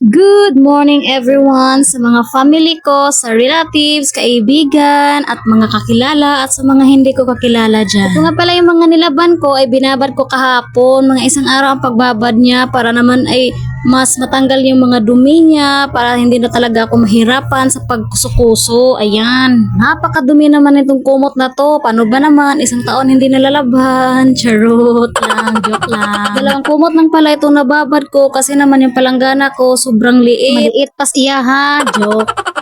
Good morning everyone sa mga family ko, sa relatives, kaibigan, at mga kakilala at sa mga hindi ko kakilala dyan. Ito nga pala yung mga nilaban ko ay binabad ko kahapon, mga isang araw ang pagbabad niya para naman ay mas matanggal yung mga dumi niya para hindi na talaga ako mahirapan sa pagkuso-kuso. Ayan, napakadumi naman itong kumot na to. Paano ba naman, isang taon hindi nalalaban? Charot lang, joke lang. Dalawang kumot lang pala itong nababad ko kasi naman yung palanggana ko sobrang liit. Maliit pas iya ha, joke.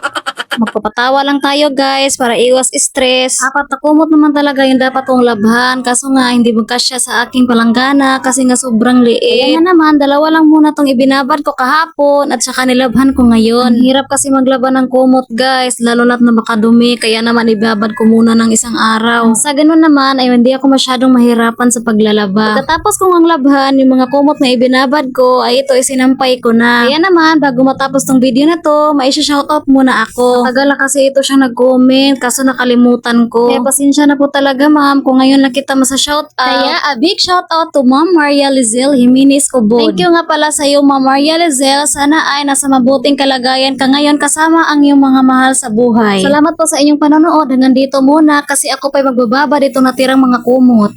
Magpapatawa lang tayo guys para iwas stress. Apat na kumot naman talaga yung dapat kong labhan kaso nga hindi magkasya sa aking palanggana kasi nga sobrang liit. Kaya nga naman dalawa lang muna tong ibinabad ko kahapon at saka nilabhan ko ngayon. Ang hirap kasi maglaban ng kumot guys lalo na't na makadumi kaya naman ibabad ko muna ng isang araw. Sa ganun naman ay hindi ako masyadong mahirapan sa paglalaba. Pagkatapos kong ang labhan yung mga kumot na ibinabad ko ay ito isinampay ko na. Kaya naman bago matapos tong video na to maisha-shoutout muna ako. Tagal na kasi ito siyang nag-comment kaso nakalimutan ko. Kaya pasensya na po talaga ma'am kung ngayon lang kita masa-shoutout. Kaya a big shoutout to Ma'am Maria Lizelle Jimenez Cobod. Thank you nga pala sa iyo Ma'am Maria Lizelle. Sana ay nasa mabuting kalagayan ka ngayon kasama ang iyong mga mahal sa buhay. Salamat po sa inyong panonood. Hanggang dito muna kasi ako pa'y magbababa dito natirang mga kumot.